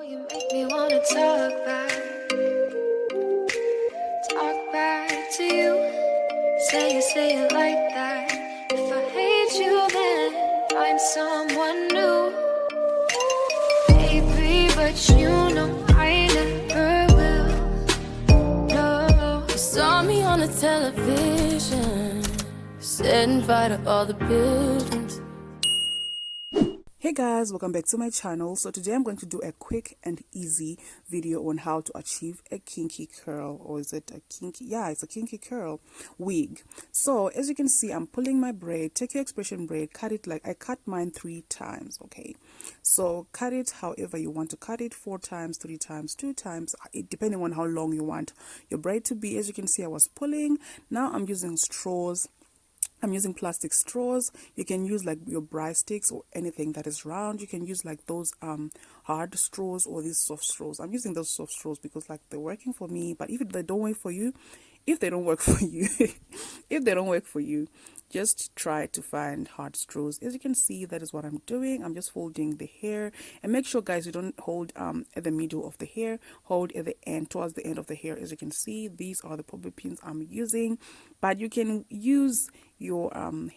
You make me wanna talk back to you. Say it like that. If I hate you, then find someone new. Baby, but you know I never will. No, you saw me on the television, setting fire to all the buildings. Hey guys, welcome back to my channel. So today I'm going to do a quick and easy video on how to achieve a kinky curl, or is it a kinky? Yeah, it's a kinky curl wig. So as you can see, I'm pulling my braid. Take your expression braid, cut it like I cut mine 3 times. Okay, so cut it however you want to cut it, 4 times, 3 times, 2 times, depending on how long you want your braid to be. As you can see, I was pulling. Now I'm using straws. I'm using plastic straws. You can use like your braid sticks or anything that is round. You can use like those hard straws or these soft straws. I'm using those soft straws because like they're working for me. But if they don't work for you, if they don't work for you, if they don't work for you, just try to find hard straws. As you can see, that is what I'm doing. I'm just folding the hair, and make sure guys you don't hold at the middle of the hair, hold at the end, towards the end of the hair. As you can see, these are the bobby pins I'm using, but you can use your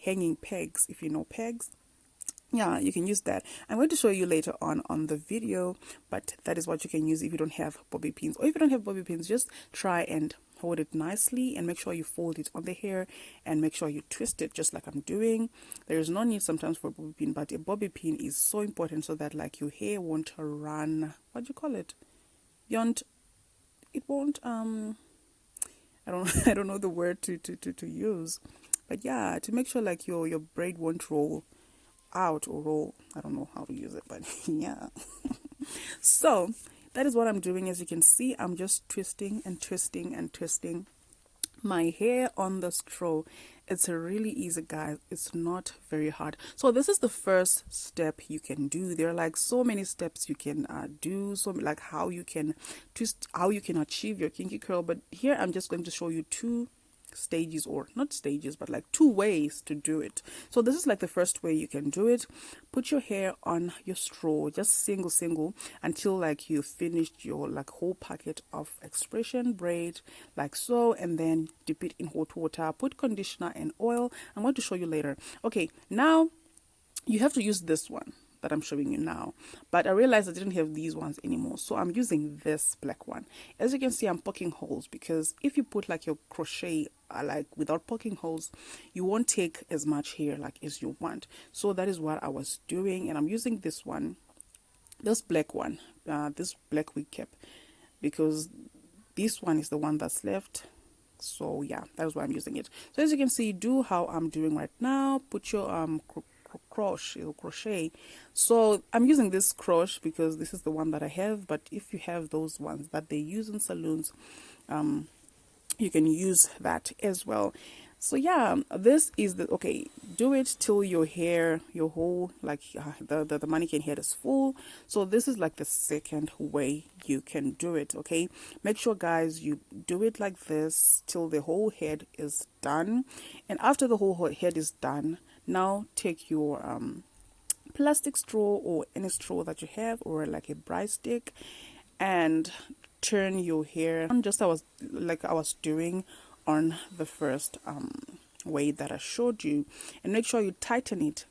hanging pegs if you know pegs. Yeah, you can use that. I'm going to show you later on the video, but that is what you can use if you don't have bobby pins. Or if you don't have bobby pins, just try and hold it nicely and make sure you fold it on the hair and make sure you twist it just like I'm doing. There is no need sometimes for a bobby pin, but a bobby pin is so important so that like your hair won't run, what do you call it, beyond, it won't I don't know the word to use, but yeah, to make sure like your braid won't roll out or roll, I don't know how to use it, but yeah. So that is what I'm doing. As you can see, I'm just twisting and twisting and twisting my hair on the straw. It's really easy guys, it's not very hard. So this is the first step you can do. There are like so many steps you can do, so like how you can twist, how you can achieve your kinky curl, but here I'm just going to show you 2 stages, or not stages, but like 2 ways to do it. So this is like the first way you can do it. Put your hair on your straw, just single until like you finished your like whole packet of expression braid, like so, and then dip it in hot water, put conditioner and oil. I'm going to show you later. Okay, now you have to use this one that I'm showing you now, but I realized I didn't have these ones anymore, so I'm using this black one. As you can see, I'm poking holes because if you put like your crochet like without poking holes, you won't take as much hair like as you want. So that is what I was doing, and I'm using this one, this black one, this black wig cap, because this one is the one that's left. So yeah, that's why I'm using it. So as you can see, do how I'm doing right now. Put your crochet. So I'm using this crochet because this is the one that I have, but if you have those ones that they use in salons, you can use that as well. So yeah, this is the, okay, do it till your hair, your whole like the mannequin head is full. So this is like the second way you can do it. Okay, make sure guys you do it like this till the whole head is done, and after the whole head is done, now take your plastic straw or any straw that you have, or like a braid stick, and turn your hair on just I was doing on the first way that I showed you, and make sure you tighten it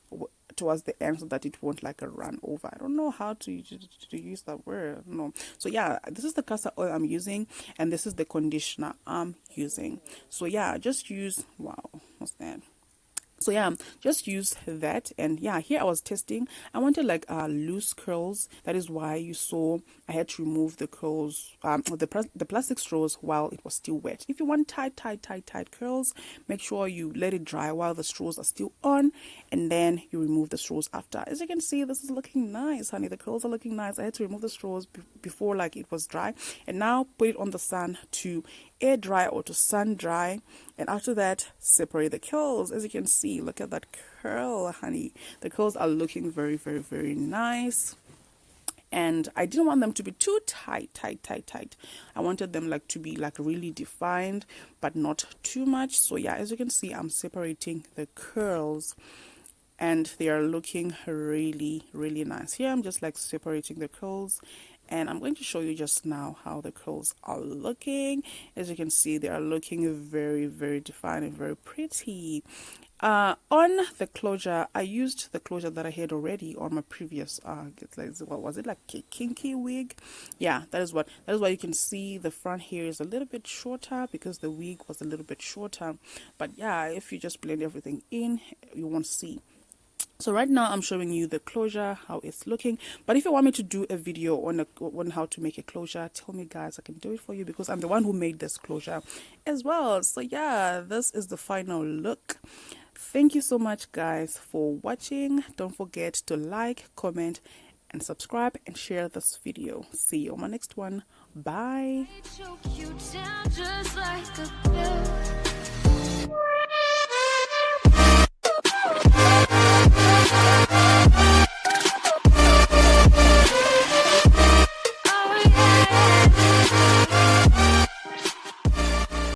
towards the end so that it won't like run over. I don't know how to use that word. No. So yeah, this is the castor oil I'm using, and this is the conditioner I'm using. So yeah, just use, wow, what's that? So yeah, just use that. And yeah, here I was testing, I wanted like loose curls. That is why you saw I had to remove the curls, the plastic straws while it was still wet. If you want tight curls, make sure you let it dry while the straws are still on, and then you remove the straws after. As you can see, this is looking nice, honey. The curls are looking nice. I had to remove the straws before like it was dry, and now put it on the sun to air dry or to sun dry, and after that separate the curls. As you can see, look at that curl, honey. The curls are looking very nice, and I didn't want them to be too tight. I wanted them like to be like really defined but not too much. So yeah, as you can see, I'm separating the curls and they are looking really nice. Here I'm just like separating the curls and I'm going to show you just now how the curls are looking. As you can see, they are looking very, very defined and very pretty. On the closure, I used the closure that I had already on my previous what was it, like Kinky wig? Yeah, that is why you can see the front here is a little bit shorter because the wig was a little bit shorter. But yeah, if you just blend everything in, you won't see. So right now I'm showing you the closure, how it's looking. But if you want me to do a video on how to make a closure, tell me guys, I can do it for you because I'm the one who made this closure as well. So yeah, this is the final look. Thank you so much guys for watching. Don't forget to like, comment and subscribe and share this video. See you on my next one. Bye. Choke you down just like a pill.